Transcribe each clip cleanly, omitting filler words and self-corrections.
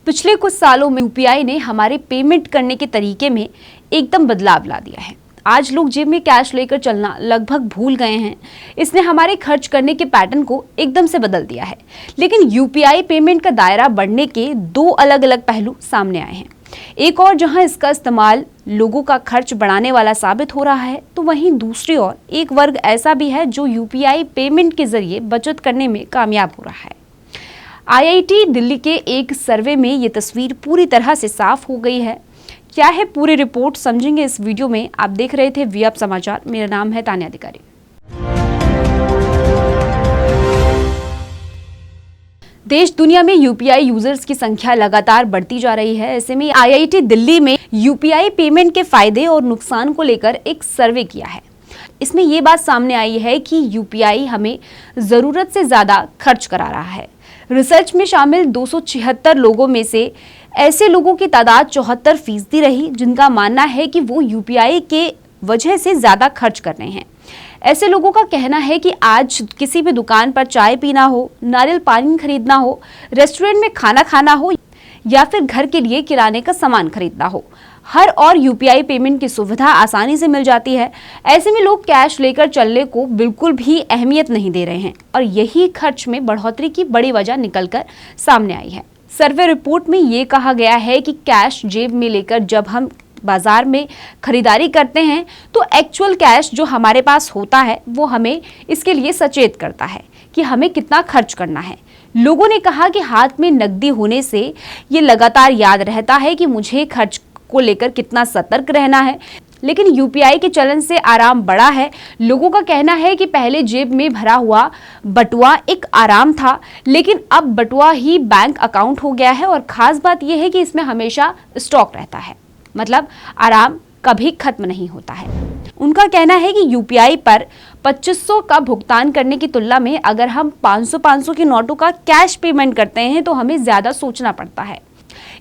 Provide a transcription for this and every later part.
पिछले कुछ सालों में यूपीआई ने हमारे पेमेंट करने के तरीके में एकदम बदलाव ला दिया है। आज लोग जेब में कैश लेकर चलना लगभग भूल गए हैं। इसने हमारे खर्च करने के पैटर्न को एकदम से बदल दिया है। लेकिन यूपीआई पेमेंट का दायरा बढ़ने के दो अलग अलग पहलू सामने आए हैं। एक और जहां इसका इस्तेमाल लोगों का खर्च बढ़ाने वाला साबित हो रहा है, तो वहीं दूसरी ओर एक वर्ग ऐसा भी है जो यूपीआई पेमेंट के जरिए बचत करने में कामयाब हो रहा है। आईआईटी दिल्ली के एक सर्वे में ये तस्वीर पूरी तरह से साफ हो गई है। क्या है पूरी रिपोर्ट, समझेंगे इस वीडियो में। आप देख रहे थे वी अब समाचार। मेरा नाम है तान्या अधिकारी। देश दुनिया में यूपीआई यूजर्स की संख्या लगातार बढ़ती जा रही है। ऐसे में आईआईटी दिल्ली में यूपीआई पेमेंट के फायदे और नुकसान को लेकर एक सर्वे किया है। इसमें ये बात सामने आई है कि यूपीआई हमें जरूरत से ज्यादा खर्च करा रहा है। रिसर्च में शामिल 276 लोगों में से ऐसे लोगों की तादाद 74% रही जिनका मानना है कि वो यूपीआई के वजह से ज्यादा खर्च कर रहे हैं। ऐसे लोगों का कहना है कि आज किसी भी दुकान पर चाय पीना हो, नारियल पानी खरीदना हो, रेस्टोरेंट में खाना खाना हो या फिर घर के लिए किराने का सामान खरीदना हो, हर और यूपीआई पेमेंट की सुविधा आसानी से मिल जाती है। ऐसे में लोग कैश लेकर चलने को बिल्कुल भी अहमियत नहीं दे रहे हैं और यही खर्च में बढ़ोतरी की बड़ी वजह निकलकर सामने आई है। सर्वे रिपोर्ट में ये कहा गया है कि कैश जेब में लेकर जब हम बाजार में खरीदारी करते हैं तो एक्चुअल कैश जो हमारे पास होता है वो हमें इसके लिए सचेत करता है कि हमें कितना खर्च करना है। लोगों ने कहा कि हाथ में नकदी होने से ये लगातार याद रहता है कि मुझे खर्च को लेकर कितना सतर्क रहना है। लेकिन यूपीआई के चलन से आराम बढ़ा है। लोगों का कहना है कि पहले जेब में भरा हुआ बटुआ एक आराम था, लेकिन अब बटुआ ही बैंक अकाउंट हो गया है और खास बात यह है कि इसमें हमेशा स्टॉक रहता है। मतलब आराम कभी खत्म नहीं होता है। उनका कहना है कि यूपीआई पर 2500 का भुगतान करने की तुलना में अगर हम 500 के नोटों का कैश पेमेंट करते हैं तो हमें ज्यादा सोचना पड़ता है।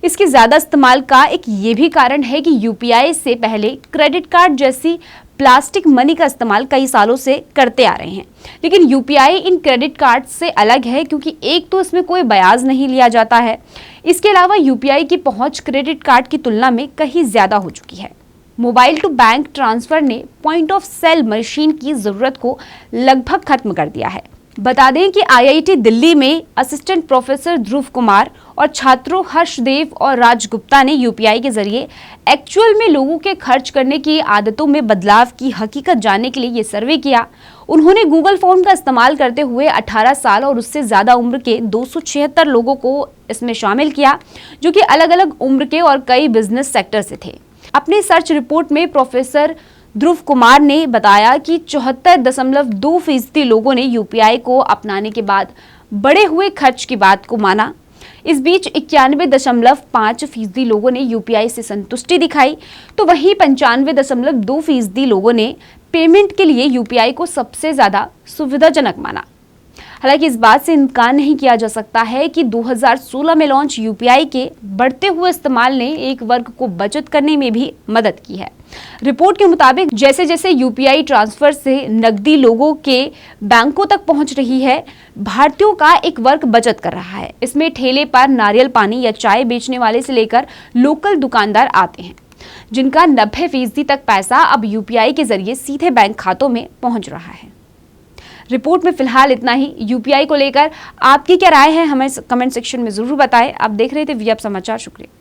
इसके ज्यादा इस्तेमाल का एक ये भी कारण है कि यूपीआई से पहले क्रेडिट कार्ड जैसी प्लास्टिक मनी का इस्तेमाल कई सालों से करते आ रहे हैं। लेकिन यूपीआई इन क्रेडिट कार्ड से अलग है क्योंकि एक तो इसमें कोई ब्याज नहीं लिया जाता है। इसके अलावा यूपीआई की पहुंच क्रेडिट कार्ड की तुलना में कहीं ज्यादा हो चुकी है। मोबाइल टू बैंक ट्रांसफर ने पॉइंट ऑफ सेल मशीन की जरूरत को लगभग खत्म कर दिया है। बता दें कि आईआईटी दिल्ली में असिस्टेंट प्रोफेसर ध्रुव कुमार और छात्रों हर्षदेव और राज गुप्ता ने यूपीआई के जरिए एक्चुअल में लोगों के खर्च करने की आदतों में बदलाव की हकीकत जानने के लिए ये सर्वे किया। उन्होंने गूगल फॉर्म का इस्तेमाल करते हुए 18 साल और उससे ज्यादा उम्र के 276 लोगों को इसमें शामिल किया, जो कि अलग अलग उम्र के और कई बिजनेस सेक्टर से थे। अपनी सर्च रिपोर्ट में प्रोफेसर ध्रुव कुमार ने बताया कि 74.2% लोगों ने यूपीआई को अपनाने के बाद बढ़े हुए खर्च की बात को माना। इस बीच 91.5% लोगों ने यूपीआई से संतुष्टि दिखाई, तो वहीं 95.2% लोगों ने पेमेंट के लिए यूपीआई को सबसे ज्यादा सुविधाजनक माना। हालांकि इस बात से इनकार नहीं किया जा सकता है कि 2016 में लॉन्च यूपीआई के बढ़ते हुए इस्तेमाल ने एक वर्ग को बचत करने में भी मदद की है। रिपोर्ट के मुताबिक जैसे जैसे यूपीआई ट्रांसफर से नकदी लोगों के बैंकों तक पहुंच रही है, भारतीयों का एक वर्ग बचत कर रहा है। इसमें ठेले पर नारियल पानी या चाय बेचने वाले से लेकर लोकल दुकानदार आते हैं, जिनका 90% तक पैसा अब यूपीआई के जरिए सीधे बैंक खातों में पहुंच रहा है। रिपोर्ट में फिलहाल इतना ही। यूपीआई को लेकर आपकी क्या राय है, हमें कमेंट सेक्शन में जरूर बताएं। आप देख रहे थे वी अब समाचार। शुक्रिया।